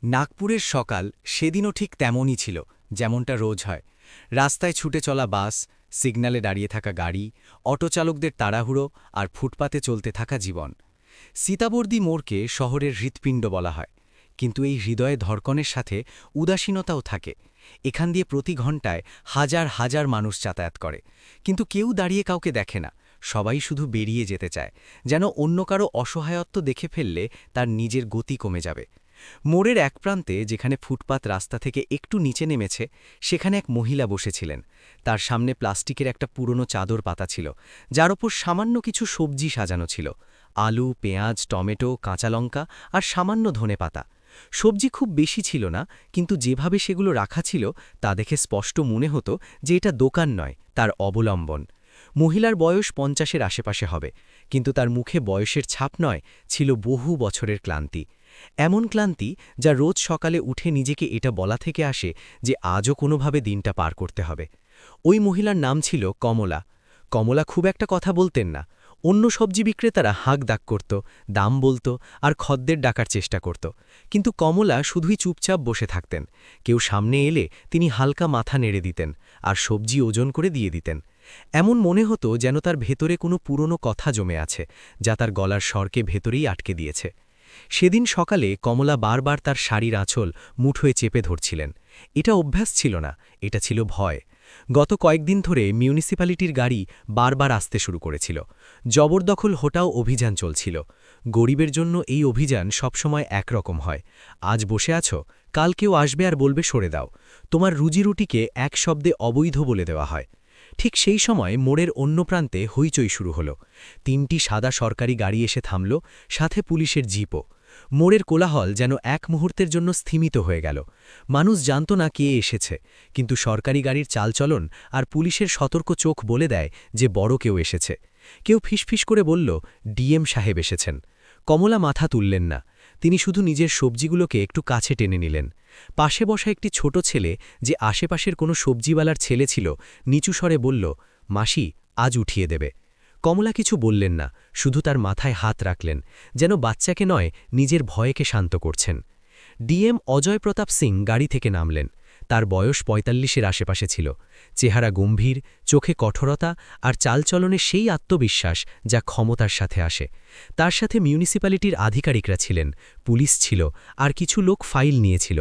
নাগপুরের সকাল সেদিনও ঠিক তেমনই ছিল, যেমনটা রোজ হয়। রাস্তায় ছুটে চলা বাস, সিগন্যালে দাঁড়িয়ে থাকা গাড়ি, অটোচালকদের তাড়াহুড়ো আর ফুটপাতে চলতে থাকা জীবন। সীতাবর্দী মোড়কে শহরের হৃৎপিণ্ড বলা হয়, কিন্তু এই হৃদয়ে ধড়কনের সাথে উদাসীনতাও থাকে। এখান দিয়ে প্রতি ঘণ্টায় হাজার হাজার মানুষ যাতায়াত করে, কিন্তু কেউ দাঁড়িয়ে কাউকে দেখে না। সবাই শুধু বেরিয়ে যেতে চায়, যেন অন্য কারো অসহায়ত্ব দেখে ফেললে তার নিজের গতি কমে যাবে। মোড়ের এক প্রান্তে, যেখানে ফুটপাত রাস্তা থেকে একটু নিচে নেমেছে, সেখানে এক মহিলা বসেছিলেন। তার সামনে প্লাস্টিকের একটা পুরনো চাদর পাতা ছিল, যার ওপর সামান্য কিছু সবজি সাজানো ছিল: আলু, পেঁয়াজ, টমেটো, কাঁচা লঙ্কা আর সামান্য ধনেপাতা। সবজি খুব বেশি ছিল না, কিন্তু যেভাবে সেগুলো রাখা ছিল তা দেখে স্পষ্ট মনে হতো যে এটা দোকান নয়, তার অবলম্বন। মহিলার বয়স 50-এর আশেপাশে হবে, কিন্তু তার মুখে বয়সের ছাপ নয়, ছিল বহু বছরের ক্লান্তি। এমন ক্লান্তি যা রোজ সকালে উঠে নিজেকে এটা বলা থেকে আসে যে আজও কোনোভাবে দিনটা পার করতে হবে। ওই মহিলার নাম ছিল কমলা। কমলা খুব একটা কথা বলতেন না। অন্য সবজি বিক্রেতারা হাঁক ডাক করত, দাম বলত আর খদ্দের ডাকার চেষ্টা করত, কিন্তু কমলা শুধুই চুপচাপ বসে থাকতেন। কেউ সামনে এলে তিনি হালকা মাথা নেড়ে দিতেন আর সবজি ওজন করে দিয়ে দিতেন। এমন মনে হতো যেন তার ভেতরে কোনো পুরনো কথা জমে আছে, যা তার গলার স্বরকে ভেতরেই আটকে দিয়েছে। সেদিন সকালে কমলা বারবার তার শাড়ির আঁচল মুঠোয় চেপে ধরছিলেন। এটা অভ্যাস ছিল না, এটা ছিল ভয়। গত কয়েকদিন ধরে মিউনিসিপ্যালিটির গাড়ি বারবার আসতে শুরু করেছিল। জবরদখল হটাও অভিযান চলছিল। গরিবের জন্য এই অভিযান সবসময় একরকম হয়: আজ বসে আছো, কাল কেউ আসবে আর বলবে সরে দাও। তোমার রুজিরুটিকে এক শব্দে অবৈধ বলে দেওয়া হয়। ঠিক সেই সময় মোড়ের অন্য প্রান্তে হইচই শুরু হলো। 3টি সাদা সরকারি গাড়ি এসে থামল, সাথে পুলিশের জিপও। মোড়ের কোলাহল যেন এক মুহূর্তের জন্য স্থিমিত হয়ে গেল। মানুষ জানত না কে এসেছে, কিন্তু সরকারি গাড়ির চালচলন আর পুলিশের সতর্ক চোখ বলে দেয় যে বড় কেউ এসেছে। কেউ ফিসফিস করে বলল, ডিএম সাহেব এসেছেন। কমলা মাথা তুললেন না। তিনি শুধু নিজের সবজিগুলোকে একটু কাছে টেনে নিলেন। পাশে বসা একটি ছোট ছেলে, যে আশেপাশের কোনো সবজিওয়ালার ছেলে ছিল, নিচু স্বরে বলল, মাসি, আজ উঠিয়ে দেবে। কমলা কিছু বললেন না, শুধু তার মাথায় হাত রাখলেন, যেন বাচ্চাকে নয়, নিজের ভয়কে শান্ত করছেন। ডিএম অজয় প্রতাপ সিং গাড়ি থেকে নামলেন। তার বয়স 45-এর আশেপাশে ছিল। চেহারা গম্ভীর, চোখে কঠোরতা আর চালচলনে সেই আত্মবিশ্বাস যা ক্ষমতার সাথে আসে। তার সাথে মিউনিসিপ্যালিটির আধিকারিকরা ছিলেন, পুলিশ ছিল, আর কিছু লোক ফাইল নিয়েছিল।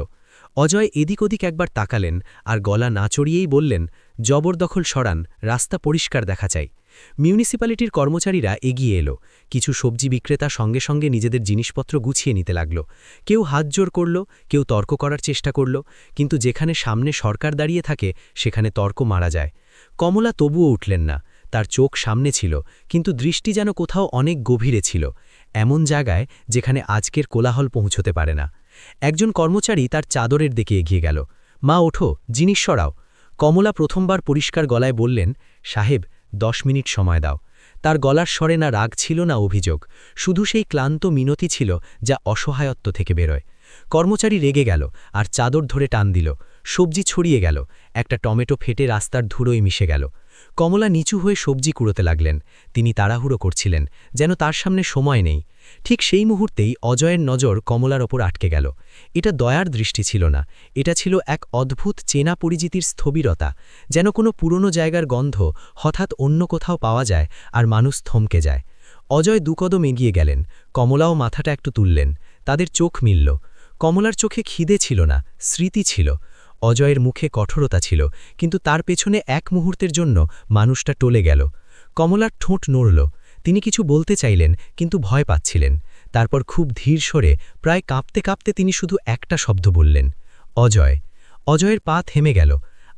অজয় এদিক ওদিক একবার তাকালেন আর গলা না চড়িয়েই বললেন, জবরদখল সরান, রাস্তা পরিষ্কার দেখা চাই। মিউনিসিপ্যালিটির কর্মচারীরা এগিয়ে এলো। কিছু সবজি বিক্রেতা সঙ্গে সঙ্গে নিজেদের জিনিসপত্র গুছিয়ে নিতে লাগল। কেউ হাত জোর করল, কেউ তর্ক করার চেষ্টা করল, কিন্তু যেখানে সামনে সরকার দাঁড়িয়ে থাকে সেখানে তর্ক মারা যায়। কমলা তবুও উঠলেন না। তার চোখ সামনে ছিল, কিন্তু দৃষ্টি যেন কোথাও অনেক গভীরে ছিল, এমন জায়গায় যেখানে আজকের কোলাহল পৌঁছতে পারে না। একজন কর্মচারী তার চাদরের দিকে এগিয়ে গেল। মা, ওঠো, জিনিস সরাও। কমলা প্রথমবার পরিষ্কার গলায় বললেন, সাহেব, 10 মিনিট সময় দাও। তার গলার স্বরে না রাগ ছিল না অভিযোগ, শুধু সেই ক্লান্ত মিনতি ছিল যা অসহায়ত্ব থেকে বেরোয়। কর্মচারী রেগে গেল আর চাদর ধরে টান দিল। সবজি ছড়িয়ে গেল, একটা টমেটো ফেটে রাস্তার ধুলোয় মিশে গেল। কমলা নিচু হয়ে সবজি কুড়োতে লাগলেন। তিনি তাড়াহুড়ো করছিলেন, যেন তার সামনে সময় নেই। ঠিক সেই মুহূর্তেই অজয়ের নজর কমলার ওপর আটকে গেল। এটা দয়ার দৃষ্টি ছিল না, এটা ছিল এক অদ্ভুত চেনা পরিচিতির স্থবিরতা, যেন কোনো পুরনো জায়গার গন্ধ হঠাৎ অন্য কোথাও পাওয়া যায় আর মানুষ থমকে যায়। অজয় দুকদম এগিয়ে গেলেন। কমলাও মাথাটা একটু তুললেন। তাদের চোখ মিলল। কমলার চোখে খিদে ছিল না, স্মৃতি ছিল। অজয়ের মুখে কঠোরতা ছিল, কিন্তু তার পেছনে এক মুহূর্তের জন্য মানুষটা টলে গেল। কমলার ঠোঁট নড়ল। তিনি কিছু বলতে চাইলেন, কিন্তু ভয় পাচ্ছিলেন। তারপর খুব ধীর স্বরে, প্রায় কাঁপতে কাঁপতে তিনি শুধু একটা শব্দ বললেন, অজয়। অজয়ের পা থেমে গেল।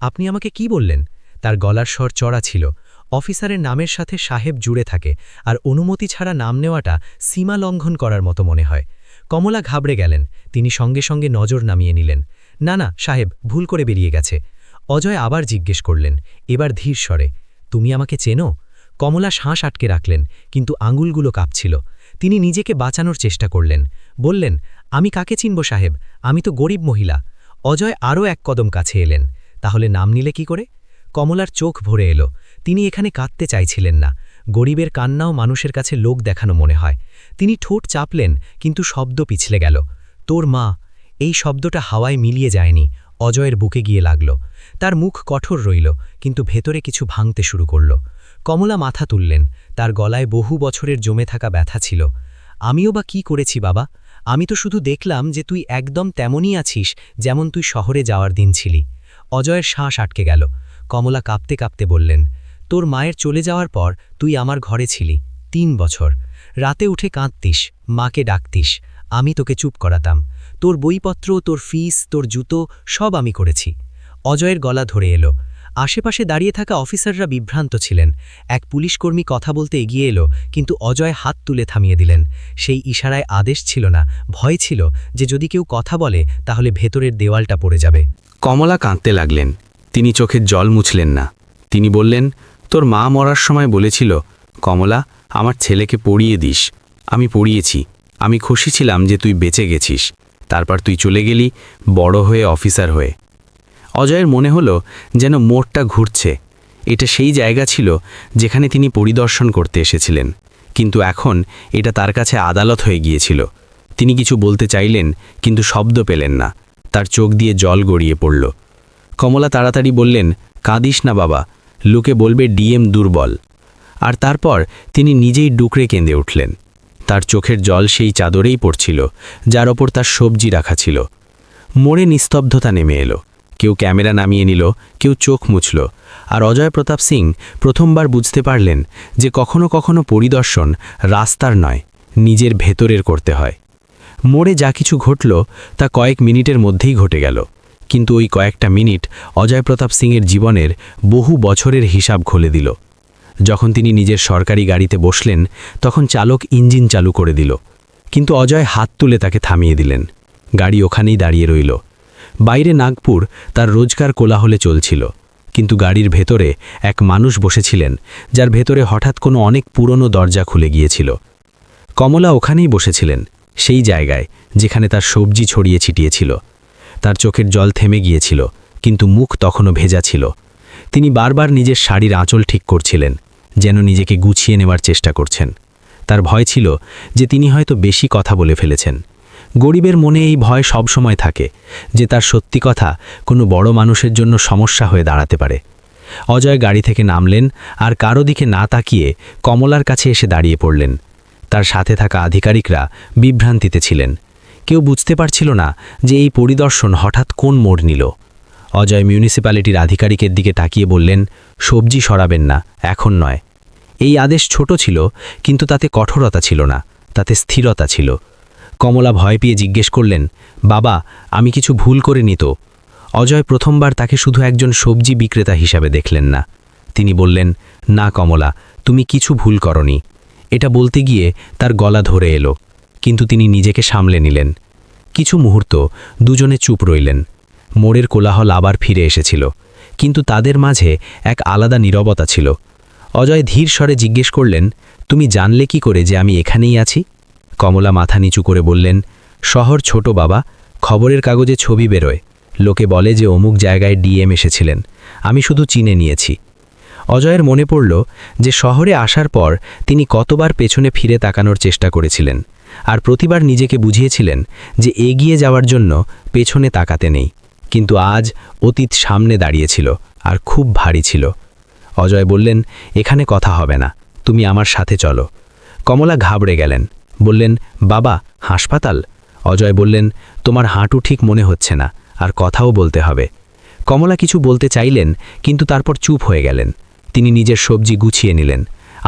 আপনি আমাকে কি বললেন? তার গলার স্বর চড়া ছিল। অফিসারের নামের সাথে সাহেব জুড়ে থাকে, আর অনুমতি ছাড়া নাম নেওয়াটা সীমা লঙ্ঘন করার মতো মনে হয়। কমলা ঘাবড়ে গেলেন। তিনি সঙ্গে সঙ্গে নজর নামিয়ে নিলেন। না না সাহেব, ভুল করে বেরিয়ে গেছে। অজয় আবার জিজ্ঞেস করলেন, এবার ধীর স্বরে, তুমি আমাকে চেনো? কমলা শ্বাস আটকে রাখলেন, কিন্তু আঙুলগুলো কাঁপছিল। তিনি নিজেকে বাঁচানোর চেষ্টা করলেন। বললেন, আমি কাকে চিনব সাহেব, আমি তো গরিব মহিলা। অজয় আরও এক কদম কাছে এলেন। তাহলে নাম নিলে কি করে? কমলার চোখ ভরে এলো। তিনি এখানে কাঁদতে চাইছিলেন না। গরিবের কান্নাও মানুষের কাছে লোক দেখানো মনে হয়। তিনি ঠোঁট চাপলেন, কিন্তু শব্দ পিছলে গেল। তোর মা। এই শব্দটা হাওয়ায় মিলিয়ে যায়নি, অজয়ের বুকে গিয়ে লাগল। তার মুখ কঠোর রইল, কিন্তু ভেতরে কিছু ভাঙতে শুরু করল। কমলা মাথা তুললেন, তার গলায় বহু বছরের জমে থাকা ব্যথা ছিল। আমিও বা কি করেছি বাবা? আমি তো শুধু দেখলাম যে তুই একদম তেমনই আছিস যেমন তুই শহরে যাওয়ার দিন ছিলি। অজয়ের শ্বাস আটকে গেল। কমলা কাঁপতে কাঁপতে বললেন, তোর মায়ের চলে যাওয়ার পর তুই আমার ঘরে ছিলি 3 বছর। রাতে উঠে কাঁদতিস, মাকে ডাকতিস, আমি তোকে চুপ করাতাম। তোর বইপত্র, তোর ফিস, তোর জুতো সব আমি করেছি। অজয়ের গলা ধরে এলো। আশেপাশে দাঁড়িয়ে থাকা অফিসাররা বিভ্রান্ত ছিলেন। এক পুলিশকর্মী কথা বলতে এগিয়ে এলো, কিন্তু অজয় হাত তুলে থামিয়ে দিলেন। সেই ইশারায় আদেশ ছিল না, ভয় ছিল যে যদি কেউ কথা বলে তাহলে ভেতরের দেওয়ালটা পড়ে যাবে। কমলা কাঁদতে লাগলেন। তিনি চোখের জল মুছলেন না। তিনি বললেন, তোর মা মরার সময় বলেছিল, কমলা, আমার ছেলেকে পড়িয়ে দিস। আমি পড়িয়েছি। আমি খুশি ছিলাম যে তুই বেঁচে গেছিস। তারপর তুই চলে গেলি বড় হয়ে, অফিসার হয়ে। অজয়ের মনে হলো যেন মোড়টা ঘুরছে। এটা সেই জায়গা ছিল যেখানে তিনি পরিদর্শন করতে এসেছিলেন, কিন্তু এখন এটা তার কাছে আদালত হয়ে গিয়েছিল। তিনি কিছু বলতে চাইলেন, কিন্তু শব্দ পেলেন না। তার চোখ দিয়ে জল গড়িয়ে পড়ল। কমলা তাড়াতাড়ি বললেন, কাঁদিস না বাবা, লোকে বলবে ডিএম দুর্বল। আর তারপর তিনি নিজেই ডুকরে কেঁদে উঠলেন। তার চোখের জল সেই চাদরেই পড়ছিল যার ওপর তার সবজি রাখা ছিল। মোড়ে নিস্তব্ধতা নেমে এলো। কেউ ক্যামেরা নামিয়ে নিল, কেউ চোখ মুছল। আর অজয় প্রতাপ সিং প্রথমবার বুঝতে পারলেন যে কখনো কখনো পরিদর্শন রাস্তার নয়, নিজের ভেতরের করতে হয়। মোড়ে যা কিছু ঘটল তা কয়েক মিনিটের মধ্যেই ঘটে গেল, কিন্তু ওই কয়েকটা মিনিট অজয় প্রতাপ সিংয়ের জীবনের বহু বছরের হিসাব খুলে দিল। যখন তিনি নিজের সরকারি গাড়িতে বসলেন, তখন চালক ইঞ্জিন চালু করে দিল, কিন্তু অজয় হাত তুলে তাকে থামিয়ে দিলেন। গাড়ি ওখানেই দাঁড়িয়ে রইল। বাইরে নাগপুর তার রোজকার কোলাহলে চলছিল, কিন্তু গাড়ির ভেতরে এক মানুষ বসেছিলেন যার ভেতরে হঠাৎ কোনো অনেক পুরনো দরজা খুলে গিয়েছিল। কমলা ওখানেই বসেছিলেন, সেই জায়গায় যেখানে তার সবজি ছড়িয়ে ছিটিয়েছিল। তার চোখের জল থেমে গিয়েছিল, কিন্তু মুখ তখনও ভেজা ছিল। তিনি বারবার নিজের শাড়ির আঁচল ঠিক করছিলেন, যেন নিজেকে গুছিয়ে নেওয়ার চেষ্টা করছেন। তার ভয় ছিল যে তিনি হয়তো বেশি কথা বলে ফেলেছেন। গরিবের মনে এই ভয় সবসময় থাকে যে তার সত্যি কথা কোনো বড় মানুষের জন্য সমস্যা হয়ে দাঁড়াতে পারে। অজয় গাড়ি থেকে নামলেন আর কারো দিকে না তাকিয়ে কমলার কাছে এসে দাঁড়িয়ে পড়লেন। তার সাথে থাকা আধিকারিকরা বিভ্রান্তিতে ছিলেন। কেউ বুঝতে পারছিল না যে এই পরিদর্শন হঠাৎ কোন মোড় নিল। অজয় মিউনিসিপ্যালিটির আধিকারিকের দিকে তাকিয়ে বললেন, সবজি সরাবেন না, এখন নয়। এই আদেশ ছোট ছিল, কিন্তু তাতে কঠোরতা ছিল না, তাতে স্থিরতা ছিল। কমলা ভয় পেয়ে জিজ্ঞেস করলেন, বাবা, আমি কিছু ভুল করিনি তো? অজয় প্রথমবার তাকে শুধু একজন সবজি বিক্রেতা হিসাবে দেখলেন না। তিনি বললেন, না কমলা, তুমি কিছু ভুল করনি। এটা বলতে গিয়ে তার গলা ধরে এলো, কিন্তু তিনি নিজেকে সামলে নিলেন। কিছু মুহূর্ত দুজনে চুপ রইলেন। মোড়ের কোলাহল আবার ফিরে এসেছিল, কিন্তু তাদের মাঝে এক আলাদা নীরবতা ছিল। অজয় ধীর স্বরে জিজ্ঞেস করলেন, তুমি জানলে কি করে যে আমি এখানেই আছি? কমলা মাথা নিচু করে বললেন, শহর ছোট বাবা, খবরের কাগজে ছবি বেরোয়, লোকে বলে যে অমুক জায়গায় ডিএম এসেছিলেন, আমি শুধু চিনে নিয়েছি। অজয়ের মনে পড়ল যে শহরে আসার পর তিনি কতবার পেছনে ফিরে তাকানোর চেষ্টা করেছিলেন, আর প্রতিবার নিজেকে বুঝিয়েছিলেন যে এগিয়ে যাওয়ার জন্য পেছনে তাকাতে নেই। কিন্তু আজ অতীত সামনে দাঁড়িয়েছিল, আর খুব ভারী ছিল। অজয় বললেন, এখানে কথা হবে না, তুমি আমার সাথে চলো। কমলা ঘাবড়ে গেলেন, বললেন, বাবা, হাসপাতাল? অজয় বললেন, তোমার হাঁটু ঠিক মনে হচ্ছে না, আর কথাও বলতে হবে। কমলা কিছু বলতে চাইলেন, কিন্তু তারপর চুপ হয়ে গেলেন। তিনি নিজের সবজি গুছিয়ে নিলেন।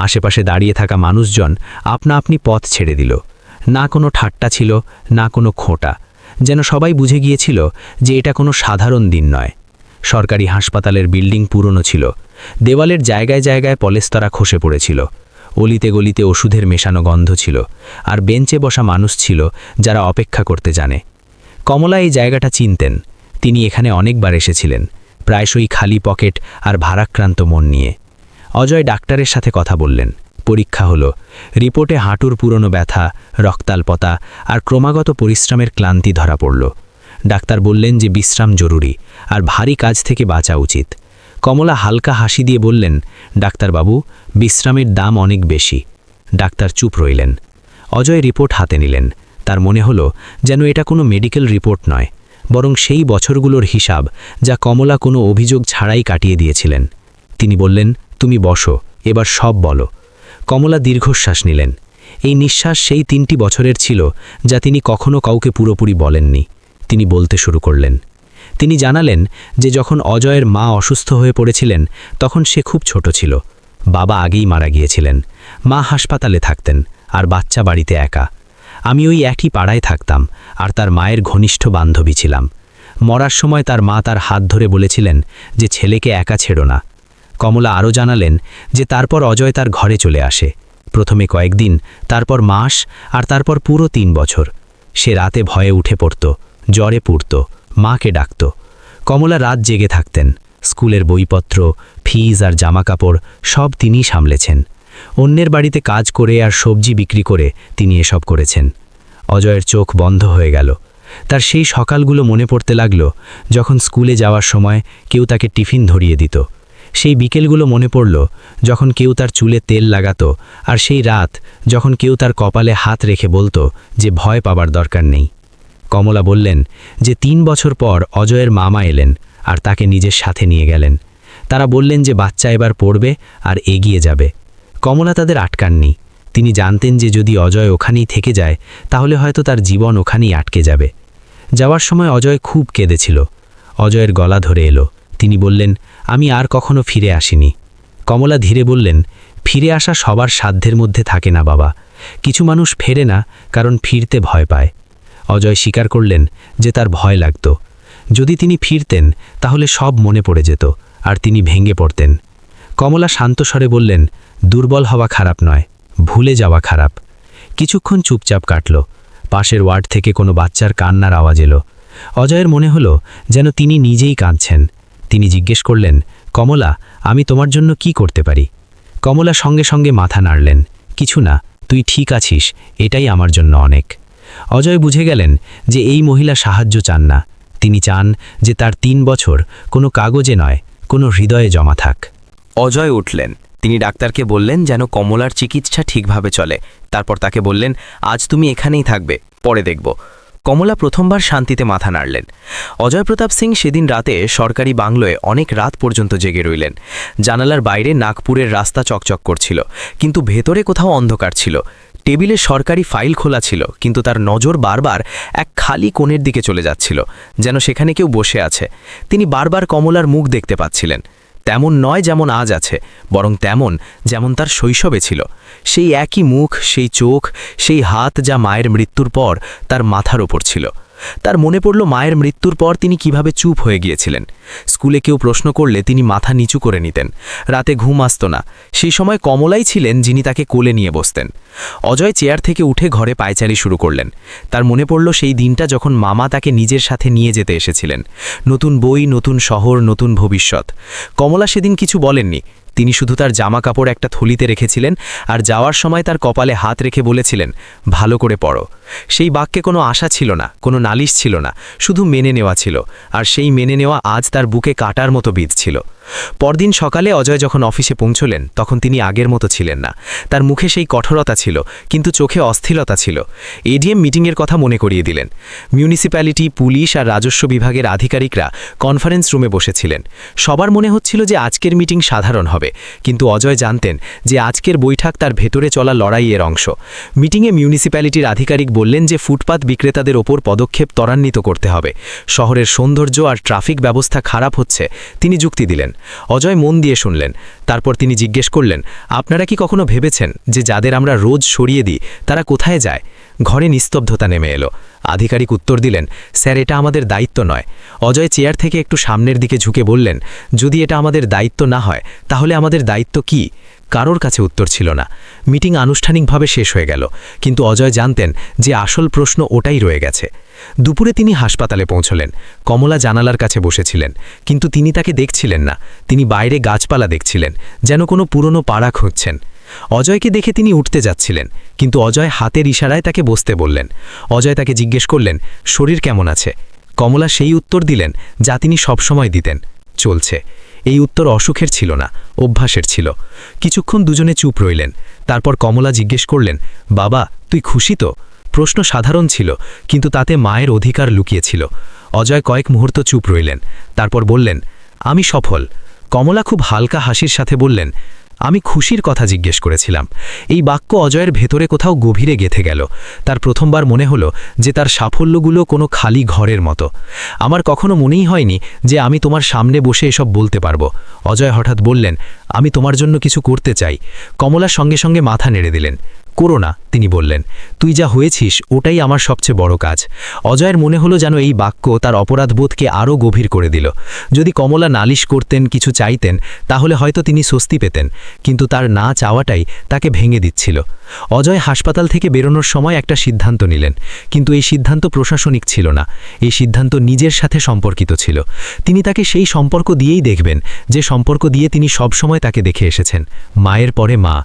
আশেপাশে দাঁড়িয়ে থাকা মানুষজন আপনা আপনি পথ ছেড়ে দিল। না কোনো ঠাট্টা ছিল, না কোনো খোঁটা। যেন সবাই বুঝে গিয়েছিল যে এটা কোনো সাধারণ দিন নয়। সরকারি হাসপাতালের বিল্ডিং পুরনো ছিল। দেওয়ালের জায়গায় জায়গায় পলেস্তরা খসে পড়েছিল। অলিতে গলিতে ওষুধের মেশানো গন্ধ ছিল, আর বেঞ্চে বসা মানুষ ছিল যারা অপেক্ষা করতে জানে। কমলা এই জায়গাটা চিনতেন। তিনি এখানে অনেকবার এসেছিলেন, প্রায়শই খালি পকেট আর ভারাক্রান্ত মন নিয়ে। অজয় ডাক্তারের সাথে কথা বললেন। পরীক্ষা হলো। রিপোর্টে হাঁটুর পুরনো ব্যথা, রক্তাল্পতা আর ক্রমাগত পরিশ্রমের ক্লান্তি ধরা পড়ল। ডাক্তার বললেন যে বিশ্রাম জরুরি, আর ভারী কাজ থেকে বাঁচা উচিত। কমলা হালকা হাসি দিয়ে বললেন, ডাক্তারবাবু, বিশ্রামের দাম অনেক বেশি। ডাক্তার চুপ রইলেন। অজয় রিপোর্ট হাতে নিলেন। তার মনে হলো যেন এটা কোনো মেডিকেল রিপোর্ট নয়, বরং সেই বছরগুলোর হিসাব যা কমলা কোনো অভিযোগ ছাড়াই কাটিয়ে দিয়েছিলেন। তিনি বললেন, তুমি বসো, এবার সব বলো। কমলা দীর্ঘশ্বাস নিলেন। এই নিঃশ্বাস সেই 3টি বছরের ছিল যা তিনি কখনো কাউকে পুরোপুরি বলেননি। তিনি বলতে শুরু করলেন। তিনি জানালেন যে যখন অজয়ের মা অসুস্থ হয়ে পড়েছিলেন তখন সে খুব ছোট ছিল। বাবা আগেই মারা গিয়েছিলেন, মা হাসপাতালে থাকতেন আর বাচ্চা বাড়িতে একা। আমি ওই একই পাড়ায় থাকতাম আর তার মায়ের ঘনিষ্ঠ বান্ধবী ছিলাম। মরার সময় তার মা তার হাত ধরে বলেছিলেন যে ছেলেকে একা ছেড়ো না। কমলা আরও জানালেন যে তারপর অজয় তার ঘরে চলে আসে, প্রথমে কয়েকদিন, তারপর মাস, আর তারপর পুরো 3 বছর। সে রাতে ভয়ে উঠে পড়ত, জ্বরে পুড়ত, মাকে ডাকত। কমলা রাত জেগে থাকতেন। স্কুলের বইপত্র, ফিজ আর জামাকাপড় সব তিনিই সামলেছেন। অন্যের বাড়িতে কাজ করে আর সবজি বিক্রি করে তিনি এসব করেছেন। অজয়ের চোখ বন্ধ হয়ে গেল। তার সেই সকালগুলো মনে পড়তে লাগল যখন স্কুলে যাওয়ার সময় কেউ তাকে টিফিন ধরিয়ে দিত। সেই বিকেলগুলো মনে পড়ল যখন কেউ তার চুলে তেল লাগাতো, আর সেই রাত যখন কেউ তার কপালে হাত রেখে বলতো যে ভয় পাবার দরকার নেই। কমলা বললেন যে 3 বছর পর অজয়ের মামা এলেন আর তাকে নিজের সাথে নিয়ে গেলেন। তারা বললেন যে বাচ্চা এবার পড়বে আর এগিয়ে যাবে। কমলা তাদের আটকাননি। তিনি জানতেন যে যদি অজয় ওখানেই থেকে যায় তাহলে হয়তো তার জীবন ওখানেই আটকে যাবে। যাওয়ার সময় অজয় খুব কেঁদেছিল। অজয়ের গলা ধরে এলো। তিনি বললেন, আমি আর কখনো ফিরে আসিনি। কমলা ধীরে বললেন, ফিরে আসা সবার সাধ্যের মধ্যে থাকে না বাবা। কিছু মানুষ ফেরে না কারণ ফিরতে ভয় পায়। অজয় স্বীকার করলেন যে তার ভয় লাগত। যদি তিনি ফিরতেন তাহলে সব মনে পড়ে যেত আর তিনি ভেঙে পড়তেন। কমলা শান্ত স্বরে বললেন, দুর্বল হওয়া খারাপ নয়, ভুলে যাওয়া খারাপ। কিছুক্ষণ চুপচাপ কাটল। পাশের ওয়ার্ড থেকে কোনো বাচ্চার কান্নার আওয়াজ এলো। অজয়ের মনে হলো যেন তিনি নিজেই কাঁদছেন। তিনি জিজ্ঞেস করলেন, কমলা, আমি তোমার জন্য কি করতে পারি? কমলা সঙ্গে সঙ্গে মাথা নাড়লেন। কিছু না, তুই ঠিক আছিস, এটাই আমার জন্য অনেক। অজয় বুঝে গেলেন যে এই মহিলা সাহায্য চান না। তিনি চান যে তার 3 বছর কোনো কাগজে নয়, কোনো হৃদয়ে জমা থাক। অজয় উঠলেন। তিনি ডাক্তারকে বললেন যেন কমলার চিকিৎসা ঠিকভাবে চলে। তারপর তাকে বললেন, আজ তুমি এখানেই থাকবে, পরে দেখব। কমলা প্রথমবার শান্তিতে মাথা নাড়লেন। অজয় প্রতাপ সিং সেদিন রাতে সরকারি বাংলোয় অনেক রাত পর্যন্ত জেগে রইলেন। জানালার বাইরে নাগপুরের রাস্তা চকচক করছিল, কিন্তু ভেতরে কোথাও অন্ধকার ছিল। টেবিলে সরকারি ফাইল খোলা ছিল, কিন্তু তার নজর বারবার এক খালি কোণের দিকে চলে যাচ্ছিল, যেন সেখানে কেউ বসে আছে। তিনি বারবার কমলার মুখ দেখতে পাচ্ছিলেন। তেমন নয় যেমন আজ আছে, বরং তেমন যেমন তার শৈশবে ছিল। সেই একই মুখ, সেই চোখ, সেই হাত যা মায়ের মৃত্যুর পর তার মাথার ওপর ছিল। তার মনে পড়ল মায়ের মৃত্যুর পর তিনি কিভাবে চুপ হয়ে গিয়েছিলেন। স্কুলে কেউ প্রশ্ন করলে তিনি মাথা নিচু করে নিতেন। রাতে ঘুম আসত না। সেই সময় কমলাই ছিলেন যিনি তাকে কোলে নিয়ে বসতেন। অজয় চেয়ার থেকে উঠে ঘরে পায়চারি শুরু করলেন। তার মনে পড়ল সেই দিনটা যখন মামা তাকে নিজের সাথে নিয়ে যেতে এসেছিলেন। নতুন বই, নতুন শহর, নতুন ভবিষ্যৎ। কমলা সেদিন কিছু বলেননি। তিনি শুধু তার জামা কাপড় একটা থলিতে রেখেছিলেন আর যাওয়ার সময় তার কপালে হাত রেখে বলেছিলেন, ভালো করে পড়ো। সেই বাক্যে কোনো আশা ছিল না, কোনো নালিশ ছিল না, শুধু মেনে নেওয়া ছিল। আর সেই মেনে নেওয়া আজ তার বুকে কাটার মতো বিঁধছিল। পরদিন সকালে অজয় যখন অফিসে পৌঁছলেন তখন তিনি আগের মতো ছিলেন না। তার মুখে সেই কঠোরতা ছিল, কিন্তু চোখে অস্থিরতা ছিল। এডিএম মিটিংয়ের কথা মনে করিয়ে দিলেন। মিউনিসিপ্যালিটি, পুলিশ আর রাজস্ব বিভাগের আধিকারিকরা কনফারেন্স রুমে বসেছিলেন। সবার মনে হচ্ছিল যে আজকের মিটিং সাধারণ হবে, কিন্তু অজয় জানতেন যে আজকের বৈঠক তার ভেতরে চলা লড়াইয়ের অংশ। মিটিংয়ে মিউনিসিপ্যালিটির আধিকারিক বললেন যে ফুটপাত বিক্রেতাদের ওপর পদক্ষেপ ত্বরান্বিত করতে হবে। শহরের সৌন্দর্য আর ট্রাফিক ব্যবস্থা খারাপ হচ্ছে, তিনি যুক্তি দিলেন। অজয় মন দিয়ে শুনলেন। তারপর তিনি জিজ্ঞেস করলেন, আপনারা কি কখনো ভেবেছেন যে যাদের আমরা রোজ সরিয়ে দিই তারা কোথায় যায়? ঘরে নিস্তব্ধতা নেমে এলো। আধিকারিক উত্তর দিলেন, স্যার, এটা আমাদের দায়িত্ব নয়। অজয় চেয়ার থেকে একটু সামনের দিকে ঝুঁকে বললেন, যদি এটা আমাদের দায়িত্ব না হয় তাহলে আমাদের দায়িত্ব কি? কারোর কাছে উত্তর ছিল না। মিটিং আনুষ্ঠানিকভাবে শেষ হয়ে গেল, কিন্তু অজয় জানতেন যে আসল প্রশ্ন ওটাই রয়ে গেছে। দুপুরে তিনি হাসপাতালে পৌঁছলেন। কমলা জানালার কাছে বসেছিলেন, কিন্তু তিনি তাকে দেখছিলেন না। তিনি বাইরে গাছপালা দেখছিলেন, যেন কোনো পুরনো পাড়া খুঁজছেন। অজয়কে দেখে তিনি উঠতে যাচ্ছিলেন, কিন্তু অজয় হাতের ইশারায় তাকে বসতে বললেন। অজয় তাকে জিজ্ঞেস করলেন, শরীর কেমন আছে? কমলা সেই উত্তর দিলেন যা তিনি সবসময় দিতেন, চলছে। এই উত্তর অসুখের ছিল না, অভ্যাসের ছিল। কিছুক্ষণ দুজনে চুপ রইলেন। তারপর কমলা জিজ্ঞেস করলেন, বাবা, তুই খুশি তো? প্রশ্ন সাধারণ ছিল, কিন্তু তাতে মায়ের অধিকার লুকিয়েছিল। অজয় কয়েক মুহূর্ত চুপ রইলেন, তারপর বললেন, আমি সফল। কমলা খুব হালকা হাসির সাথে বললেন, আমি খুশির কথা জিজ্ঞেস করেছিলাম। এই বাক্য অজয়ের ভেতরে কোথাও গভীরে গেঁথে গেল। তার প্রথমবার মনে হলো যে তার সাফল্যগুলো কোনো খালি ঘরের মতো। আমার কখনো মনেই হয়নি যে আমি তোমার সামনে বসে এসব বলতে পারবো। অজয় হঠাৎ বললেন, আমি তোমার জন্য কিছু করতে চাই। কমলা সঙ্গে সঙ্গে মাথা নেড়ে দিলেন। করো না, তিনি বললেন, তুই যা হয়েছিস ওটাই আমার সবচেয়ে বড় কাজ। অজয়ের মনে হলো যেন এই বাক্য তার অপরাধবোধকে আরও গভীর করে দিল। যদি কমলা নালিশ করতেন, কিছু চাইতেন, তাহলে হয়তো তিনি স্বস্তি পেতেন, কিন্তু তার না চাওয়াটাই তাকে ভেঙে দিচ্ছিল। অজয় হাসপাতাল থেকে বেরোনোর সময় একটা সিদ্ধান্ত নিলেন, কিন্তু এই সিদ্ধান্ত প্রশাসনিক ছিল না। এই সিদ্ধান্ত নিজের সাথে সম্পর্কিত ছিল। তিনি তাকে সেই সম্পর্ক দিয়েই দেখবেন যে সম্পর্ক দিয়ে তিনি সবসময় তাকে দেখে এসেছেন, মায়ের পরে মা।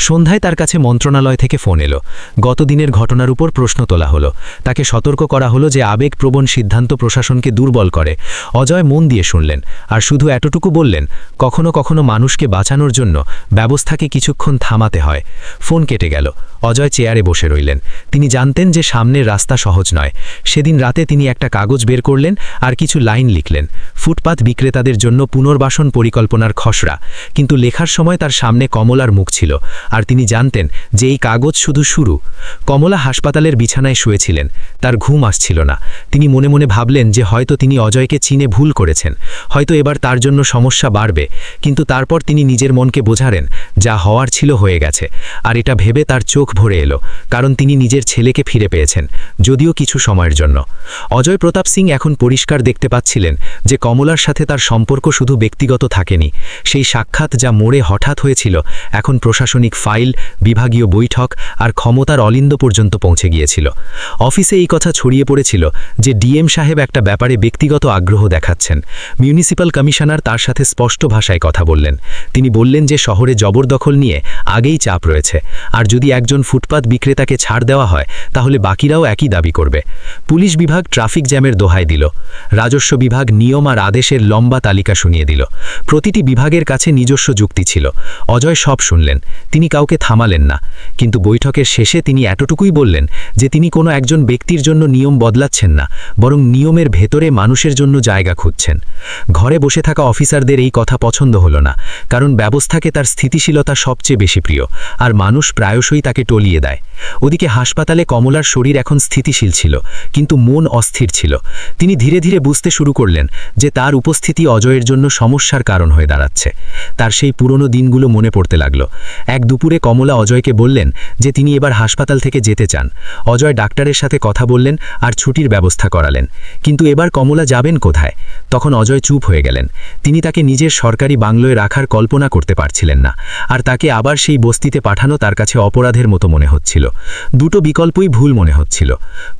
সন্ধ্যায় তার কাছে মন্ত্রণালয় থেকে ফোন এলো। গত দিনের ঘটনার উপর প্রশ্ন তোলা হলো। তাকে সতর্ক করা হলো যে আবেগপ্রবণ সিদ্ধান্ত প্রশাসনকে দুর্বল করে। অজয় মন দিয়ে শুনলেন, আর শুধু এতটুকু বললেন, কখনো কখনো মানুষকে বাঁচানোর জন্য ব্যবস্থাকে কিছুক্ষণ থামাতে হয়। ফোন কেটে গেল। অজয় চেয়ারে বসে রইলেন। তিনি জানতেন যে সামনের রাস্তা সহজ নয়। সেদিন রাতে তিনি একটা কাগজ বের করলেন আর কিছু লাইন লিখলেন, ফুটপাত বিক্রেতাদের জন্য পুনর্বাসন পরিকল্পনার খসড়া। কিন্তু লেখার সময় তার সামনে কমলার মুখ ছিল, আর তিনি জানতেন যে এই কাগজ শুধু শুরু। কমলা হাসপাতালের বিছানায় শুয়েছিলেন। তার ঘুম আসছিল না। তিনি মনে মনে ভাবলেন যে হয়তো তিনি অজয়কে চিনে ভুল করেছেন, হয়তো এবার তার জন্য সমস্যা বাড়বে। কিন্তু তারপর তিনি নিজের মনকে বোঝালেন, যা হওয়ার ছিল হয়ে গেছে। আর এটা ভেবে তার চোখ ভরে এলো, কারণ তিনি নিজের ছেলেকে ফিরে পেয়েছেন, যদিও কিছু সময়ের জন্য। অজয় প্রতাপ সিং এখন পরিষ্কার দেখতে পাচ্ছিলেন যে কমলার সাথে তার সম্পর্ক শুধু ব্যক্তিগত থাকেনি। সেই সাক্ষাৎ যা মোড়ে হঠাৎ হয়েছিল, এখন প্রশাসনিক ফাইল, বিভাগীয় বৈঠক আর ক্ষমতার অলিন্দ পর্যন্ত পৌঁছে গিয়েছিল। অফিসে এই কথা ছড়িয়ে পড়েছিল যে ডিএম সাহেব একটা ব্যাপারে ব্যক্তিগত আগ্রহ দেখাচ্ছেন। মিউনিসিপ্যাল কমিশনার তার সাথে স্পষ্ট ভাষায় কথা বললেন। তিনি বললেন যে শহরে জবরদখল নিয়ে আগেই চাপ রয়েছে, আর যদি একজন ফুটপাত বিক্রেতাকে ছাড় দেওয়া হয় তাহলে বাকিরাও একই দাবি করবে। পুলিশ বিভাগ ট্রাফিক জ্যামের দোহাই দিল। রাজস্ব বিভাগ নিয়ম আর আদেশের লম্বা তালিকা শুনিয়ে দিল। প্রতিটি বিভাগের কাছে নিজস্ব যুক্তি ছিল। অজয় সব শুনলেন। তিনি কাউকে থামালেন না। কিন্তু বৈঠকের শেষে তিনি এতটুকুই বললেন যে তিনি কোনো একজন ব্যক্তির জন্য নিয়ম বদলাচ্ছেন না, বরং নিয়মের ভেতরে মানুষের জন্য জায়গা খুঁজছেন। ঘরে বসে থাকা অফিসারদের এই কথা পছন্দ হলো না, কারণ ব্যবস্থাকে তার স্থিতিশীলতা সবচেয়ে বেশি প্রিয়, আর মানুষ প্রায়শই তাকে টলিয়ে দেয়। ওদিকে হাসপাতালে কমলার শরীর এখন স্থিতিশীল ছিল, কিন্তু মন অস্থির ছিল। তিনি ধীরে ধীরে বুঝতে শুরু করলেন যে তার উপস্থিতি অজয়ের জন্য সমস্যার কারণ হয়ে দাঁড়াচ্ছে। তার সেই পুরনো দিনগুলো মনে পড়তে লাগলো। এক দুপুরে কমলা অজয়কে বললেন যে তিনি এবার হাসপাতাল থেকে যেতে চান। অজয় ডাক্তারের সাথে কথা বললেন আর ছুটির ব্যবস্থা করালেন। কিন্তু এবার কমলা যাবেন কোথায়? তখন অজয় চুপ হয়ে গেলেন। তিনি তাকে নিজের সরকারি বাংলোয় রাখার কল্পনা করতে পারছিলেন না, আর তাকে আবার সেই বস্তিতে পাঠানো তার কাছে অপরাধের মতো মনে হচ্ছিল। দুটো বিকল্পই ভুল মনে হচ্ছিল।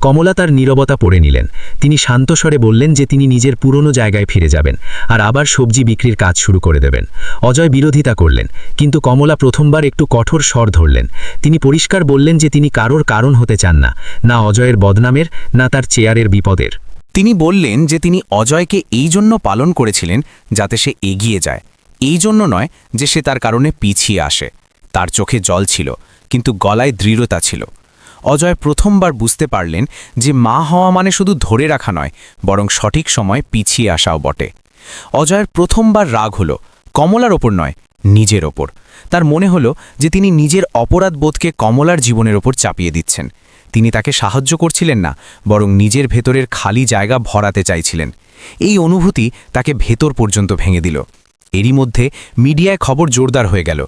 কমলা তার নীরবতা পড়ে নিলেন। তিনি শান্ত স্বরে বললেন যে তিনি নিজের পুরনো জায়গায় ফিরে যাবেন আর আবার সবজি বিক্রির কাজ শুরু করে দেবেন। অজয় বিরোধিতা করলেন, কিন্তু কমলা প্রথমবার একটু কঠোর স্বর ধরলেন। তিনি পরিষ্কার বললেন যে তিনি কারোর কারণ হতে চান না, না অজয়ের বদনামের, না তার চেয়ারের বিপদের। তিনি বললেন যে তিনি অজয়কে এই জন্য পালন করেছিলেন যাতে সে এগিয়ে যায়, এই জন্য নয় যে সে তার কারণে পিছিয়ে আসে। তার চোখে জল ছিল, কিন্তু গলায় দৃঢ়তা ছিল। অজয় প্রথমবার বুঝতে পারলেন যে মা হওয়া মানে শুধু ধরে রাখা নয়, বরং সঠিক সময় পিছিয়ে আসাও বটে। অজয়ের প্রথমবার রাগ হলো কমলার ওপর নয়, নিজের ওপর। তার মনে হলো যে তিনি নিজের অপরাধবোধকে কমলার জীবনের ওপর চাপিয়ে দিচ্ছেন। তিনি তাকে সাহায্য করছিলেন না, বরং নিজের ভেতরের খালি জায়গা ভরাতে চাইছিলেন। এই অনুভূতি তাকে ভেতর পর্যন্ত ভেঙে দিল। এরই মধ্যে মিডিয়ায় খবর জোরদার হয়ে গেল।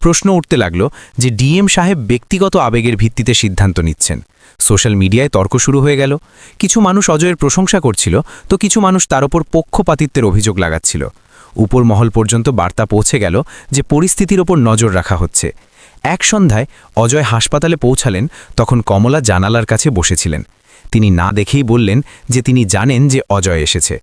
প্রশ্ন উঠতে লাগল যে ডিএম সাহেব ব্যক্তিগত আবেগের ভিত্তিতে সিদ্ধান্ত নিচ্ছেন। সোশ্যাল মিডিয়ায় তর্ক শুরু হয়ে গেল। কিছু মানুষ অজয়ের প্রশংসা করছিল, তো কিছু মানুষ তার ওপর পক্ষপাতিত্বের অভিযোগ লাগাচ্ছিল। উপর মহল পর্যন্ত বার্তা পৌঁছে গেল যে পরিস্থিতির ওপর নজর রাখা হচ্ছে। এক সন্ধ্যায় অজয় হাসপাতালে পৌঁছালেন, তখন কমলা জানালার কাছে বসেছিলেন। তিনি না দেখেই বললেন যে তিনি জানেন যে অজয় এসেছে।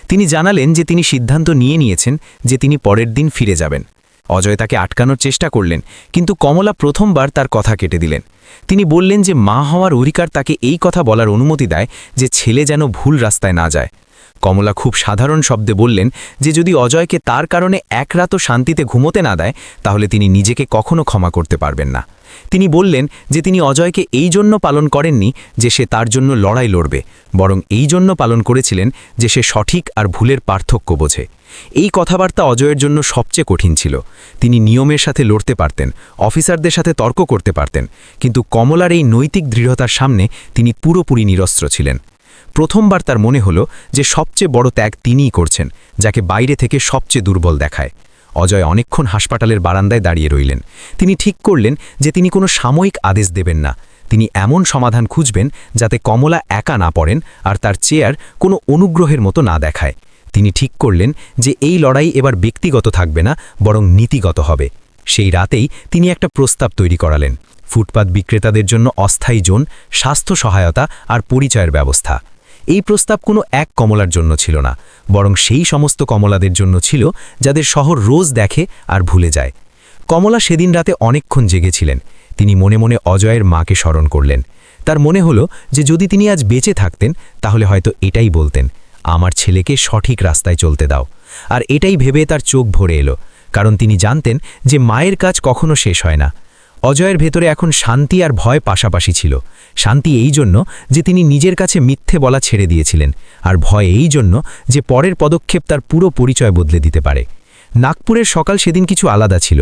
তিনি জানালেন যে তিনি সিদ্ধান্ত নিয়েছেন যে তিনি পরের দিন ফিরে যাবেন। অজয় তাকে আটকানোর চেষ্টা করলেন, কিন্তু কমলা প্রথমবার তার কথা কেটে দিলেন। তিনি বললেন যে মা হওয়ার অধিকার তাকে এই কথা বলার অনুমতি দেয় যে ছেলে যেন ভুল রাস্তায় না যায়। কমলা খুব সাধারণ শব্দে বললেন যে যদি অজয়কে তার কারণে এক রাতও শান্তিতে ঘুমোতে না দেয় তাহলে তিনি নিজেকে কখনো ক্ষমা করতে পারবেন না। তিনি বললেন যে তিনি অজয়কে এই জন্য পালন করেননি যে সে তার জন্য লড়াই লড়বে, বরং এই জন্য পালন করেছিলেন যে সে সঠিক আর ভুলের পার্থক্য বোঝে। এই কথাবার্তা অজয়ের জন্য সবচেয়ে কঠিন ছিল। তিনি নিয়মের সাথে লড়তে পারতেন, অফিসারদের সাথে তর্ক করতে পারতেন, কিন্তু কমলার এই নৈতিক দৃঢ়তার সামনে তিনি পুরোপুরি নিরস্ত্র ছিলেন। প্রথমবার তার মনে হলো যে সবচেয়ে বড় ত্যাগ তিনিই করছেন, যাকে বাইরে থেকে সবচেয়ে দুর্বল দেখায়। অজয় অনেকক্ষণ হাসপাতালের বারান্দায় দাঁড়িয়ে রইলেন। তিনি ঠিক করলেন যে তিনি কোনো সাময়িক আদেশ দেবেন না। তিনি এমন সমাধান খুঁজবেন যাতে কমলা একা না পড়েন আর তার চেয়ার কোনো অনুগ্রহের মতো না দেখায়। তিনি ঠিক করলেন যে এই লড়াই এবার ব্যক্তিগত থাকবে না, বরং নীতিগত হবে। সেই রাতেই তিনি একটা প্রস্তাব তৈরি করালেন, ফুটপাত বিক্রেতাদের জন্য অস্থায়ী জোন, স্বাস্থ্য সহায়তা আর পরিচয়ের ব্যবস্থা। এই প্রস্তাব কোনো এক কমলার জন্য ছিল না, বরং সেই সমস্ত কমলাদের জন্য ছিল যাদের শহর রোজ দেখে আর ভুলে যায়। কমলা সেদিন রাতে অনেকক্ষণ জেগেছিলেন। তিনি মনে মনে অজয়ের মাকে স্মরণ করলেন। তার মনে হলো যে যদি তিনি আজ বেঁচে থাকতেন তাহলে হয়তো এটাই বলতেন, আমার ছেলেকে সঠিক রাস্তায় চলতে দাও। আর এটাই ভেবে তার চোখ ভরে এলো, কারণ তিনি জানতেন যে মায়ের কাজ কখনো শেষ হয় না। অজয়ের ভেতরে এখন শান্তি আর ভয় পাশাপাশি ছিল। শান্তি এই জন্য যে তিনি নিজের কাছে মিথ্যে বলা ছেড়ে দিয়েছিলেন, আর ভয় এই জন্য যে পরের পদক্ষেপ তার পুরো পরিচয় বদলে দিতে পারে। নাগপুরের সকাল সেদিন কিছু আলাদা ছিল।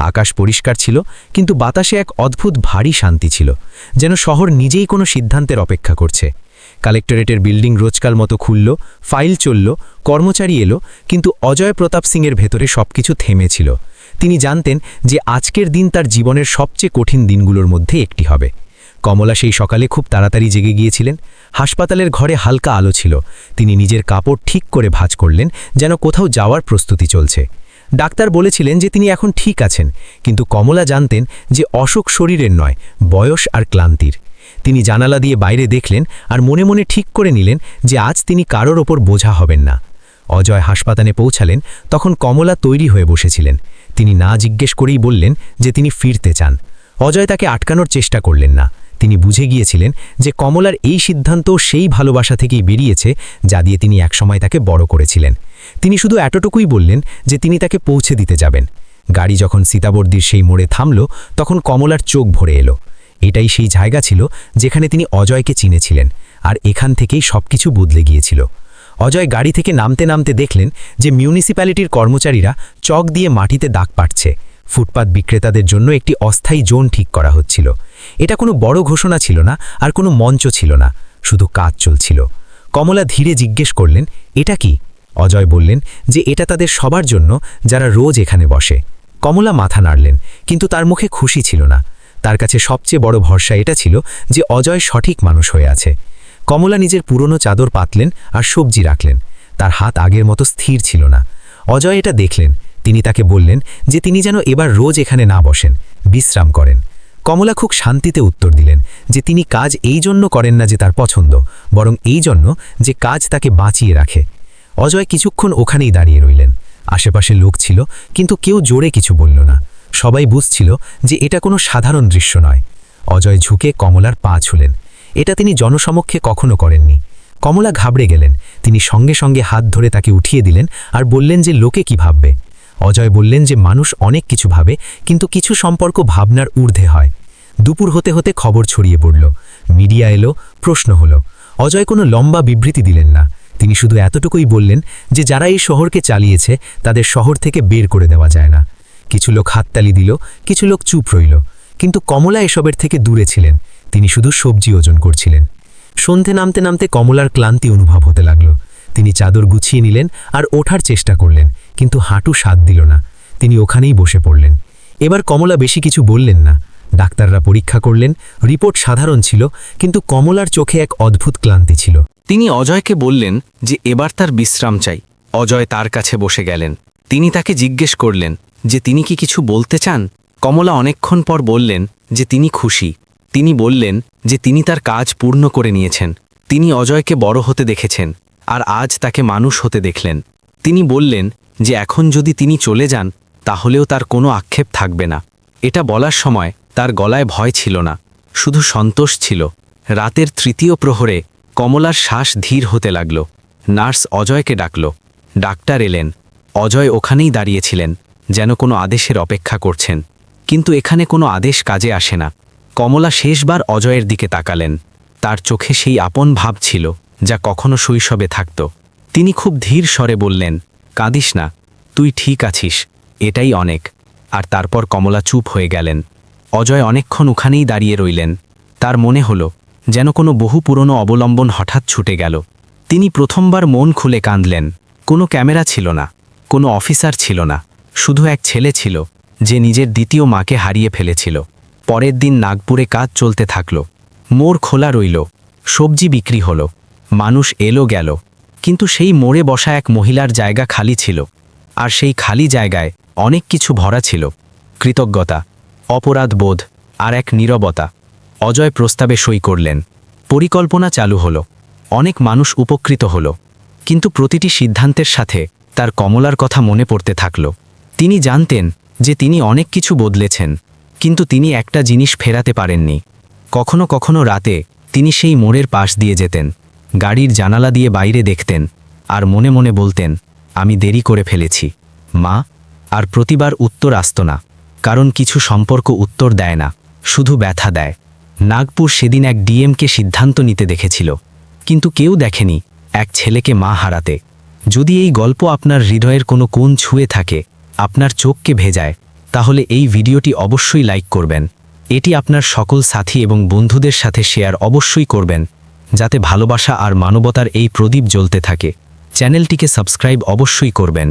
আকাশ পরিষ্কার ছিল, কিন্তু বাতাসে এক অদ্ভুত ভারী শান্তি ছিল, যেন শহর নিজেই কোনো সিদ্ধান্তের অপেক্ষা করছে। কালেক্টরেটের বিল্ডিং রোজকাল মতো খুলল, ফাইল চলল, কর্মচারী এলো, কিন্তু অজয় প্রতাপ সিংয়ের ভেতরে সবকিছু থেমেছিল। তিনি জানতেন যে আজকের দিন তার জীবনের সবচেয়ে কঠিন দিনগুলোর মধ্যে একটি হবে। কমলা সেই সকালে খুব তাড়াতাড়ি জেগে গিয়েছিলেন। হাসপাতালের ঘরে হালকা আলো ছিল। তিনি নিজের কাপড় ঠিক করে ভাঁজ করলেন, যেন কোথাও যাওয়ার প্রস্তুতি চলছে। ডাক্তার বলেছিলেন যে তিনি এখন ঠিক আছেন, কিন্তু কমলা জানতেন যে অসুখ শরীরের নয়, বয়স আর ক্লান্তির। তিনি জানালা দিয়ে বাইরে দেখলেন আর মনে মনে ঠিক করে নিলেন যে আজ তিনি কারোর ওপর বোঝা হবেন না। অজয় হাসপাতালে পৌঁছালেন, তখন কমলা তৈরি হয়ে বসেছিলেন। তিনি না জিজ্ঞেস করেই বললেন যে তিনি ফিরতে চান। অজয় তাকে আটকানোর চেষ্টা করলেন না। তিনি বুঝে গিয়েছিলেন যে কমলার এই সিদ্ধান্ত সেই ভালোবাসা থেকেই বেরিয়েছে যা দিয়ে তিনি একসময় তাকে বড় করেছিলেন। তিনি শুধু এতটুকুই বললেন যে তিনি তাকে পৌঁছে দিতে যাবেন। গাড়ি যখন সীতাবর্দীর সেই মোড়ে থামল, তখন কমলার চোখ ভরে এলো। এটাই সেই জায়গা ছিল যেখানে তিনি অজয়কে চিনেছিলেন, আর এখান থেকেই সবকিছু বদলে গিয়েছিল। অজয় গাড়ি থেকে নামতে নামতে দেখলেন যে মিউনিসিপ্যালিটির কর্মচারীরা চক দিয়ে মাটিতে দাগ পাটছে। ফুটপাত বিক্রেতাদের জন্য একটি অস্থায়ী জোন ঠিক করা হচ্ছিল। এটা কোনো বড় ঘোষণা ছিল না, আর কোনো মঞ্চ ছিল না, শুধু কাজ চলছিল। কমলা ধীরে জিজ্ঞেস করলেন, এটা কি? অজয় বললেন যে এটা তাদের সবার জন্য যারা রোজ এখানে বসে। কমলা মাথা নাড়লেন, কিন্তু তার মুখে খুশি ছিল না। তার কাছে সবচেয়ে বড় ভরসা এটা ছিল যে অজয় সঠিক মানুষ হয়ে আছে। কমলা নিজের পুরনো চাদর পাতলেন আর সবজি রাখলেন। তার হাত আগের মতো স্থির ছিল না। অজয় এটা দেখলেন। তিনি তাকে বললেন যে তিনি যেন এবার রোজ এখানে না বসেন, বিশ্রাম করেন। কমলা খুব শান্তিতে উত্তর দিলেন যে তিনি কাজ এই জন্য করেন না যে তার পছন্দ, বরং এই জন্য যে কাজ তাকে বাঁচিয়ে রাখে। অজয় কিছুক্ষণ ওখানেই দাঁড়িয়ে রইলেন। আশেপাশে লোক ছিল, কিন্তু কেউ জোরে কিছু বলল না। সবাই বুঝছিল যে এটা কোনো সাধারণ দৃশ্য নয়। অজয় ঝুঁকে কমলার পা ছুলেন। এটা তিনি জনসমক্ষে কখনো করেননি। কমলা ঘাবড়ে গেলেন। তিনি সঙ্গে সঙ্গে হাত ধরে তাকে উঠিয়ে দিলেন আর বললেন যে লোকে কি ভাববে। অজয় বললেন যে মানুষ অনেক কিছু ভাবে, কিন্তু কিছু সম্পর্ক ভাবনার ঊর্ধ্বে হয়। দুপুর হতে হতে খবর ছড়িয়ে পড়ল। মিডিয়া এলো, প্রশ্ন হলো। অজয় কোনো লম্বা বিবৃতি দিলেন না। তিনি শুধু এতটুকুই বললেন যে যারা এই শহরকে চালিয়েছে তাদের শহর থেকে বের করে দেওয়া যায় না। কিছু লোক হাততালি দিল, কিছু লোক চুপ রইল, কিন্তু কমলা এসবের থেকে দূরে ছিলেন। তিনি শুধু সবজি ওজন করছিলেন। সন্ধে নামতে নামতে কমলার ক্লান্তি অনুভব হতে লাগল। তিনি চাদর গুছিয়ে নিলেন আর ওঠার চেষ্টা করলেন, কিন্তু হাঁটু সাথ দিল না। তিনি ওখানেই বসে পড়লেন। এবার কমলা বেশি কিছু বললেন না। ডাক্তাররা পরীক্ষা করলেন, রিপোর্ট সাধারণ ছিল, কিন্তু কমলার চোখে এক অদ্ভুত ক্লান্তি ছিল। তিনি অজয়কে বললেন যে এবার তার বিশ্রাম চাই। অজয় তার কাছে বসে গেলেন। তিনি তাকে জিজ্ঞেস করলেন যে তিনি কি কিছু বলতে চান। কমলা অনেকক্ষণ পর বললেন যে তিনি খুশি। তিনি বললেন যে তিনি তার কাজ পূর্ণ করে নিয়েছেন। তিনি অজয়কে বড় হতে দেখেছেন, আর আজ তাকে মানুষ হতে দেখলেন। তিনি বললেন যে এখন যদি তিনি চলে যান তাহলেও তার কোনো আক্ষেপ থাকবে না। এটা বলার সময় তার গলায় ভয় ছিল না, শুধু সন্তোষ ছিল। রাতের তৃতীয় প্রহরে কমলার শ্বাস ধীর হতে লাগল। নার্স অজয়কে ডাকল। ডাক্তার এলেন। অজয় ওখানেই দাঁড়িয়েছিলেন, যেন কোনো আদেশের অপেক্ষা করছেন। কিন্তু এখানে কোনো আদেশ কাজে আসে না। কমলা শেষবার অজয়ের দিকে তাকালেন। তার চোখে সেই আপন ভাব ছিল যা কখনো শৈশবে থাকত। তিনি খুব ধীর স্বরে বললেন, কাঁদিস না, তুই ঠিক আছিস, এটাই অনেক। আর তারপর কমলা চুপ হয়ে গেলেন। অজয় অনেকক্ষণ ওখানেই দাঁড়িয়ে রইলেন। তার মনে হলো যেন কোনো বহু পুরনো অবলম্বন হঠাৎ ছুটে গেল। তিনি প্রথমবার মন খুলে কাঁদলেন। কোনো ক্যামেরা ছিল না, কোনো অফিসার ছিল না, শুধু এক ছেলে ছিল যে নিজের দ্বিতীয় মাকে হারিয়ে ফেলেছিল। পরের দিন নাগপুরে কাজ চলতে থাকল। মোড় খোলা রইল, সবজি বিক্রি হলো, মানুষ এলো গেল, কিন্তু সেই মোড়ে বসা এক মহিলার জায়গা খালি ছিল। আর সেই খালি জায়গায় অনেক কিছু ভরা ছিল, কৃতজ্ঞতা, অপরাধবোধ আর এক নীরবতা। অজয় প্রস্তাবে সই করলেন। পরিকল্পনা চালু হলো, অনেক মানুষ উপকৃত হলো, কিন্তু প্রতিটি সিদ্ধান্তের সাথে তার কমলার কথা মনে পড়তে থাকল। তিনি জানতেন যে তিনি অনেক কিছু বদলেছেন, কিন্তু তিনি একটা জিনিস ফেরাতে পারেননি। কখনো কখনো রাতে তিনি সেই মোড়ের পাশ দিয়ে যেতেন, গাড়ির জানালা দিয়ে বাইরে দেখতেন, আর মনে মনে বলতেন, আমি দেরি করে ফেলেছি, মা। আর প্রতিবার উত্তর আসত না, কারণ কিছু সম্পর্ক উত্তর দেয় না, শুধু ব্যথা দেয়। নাগপুর সেদিন এক ডিএমকে সিদ্ধান্ত নিতে দেখেছিল, কিন্তু কেউ দেখেনি এক ছেলেকে মা হারাতে। যদি এই গল্প আপনার হৃদয়ের কোনো কোণ ছুঁয়ে থাকে, আপনার চোখকে ভেজায়, তাহলে এই ভিডিওটি অবশ্যই লাইক করবেন। এটি আপনার সকল সাথী এবং বন্ধুদের সাথে শেয়ার অবশ্যই করবেন, যাতে ভালোবাসা আর মানবতার এই প্রদীপ জ্বলতে থাকে। চ্যানেলটিকে সাবস্ক্রাইব অবশ্যই করবেন।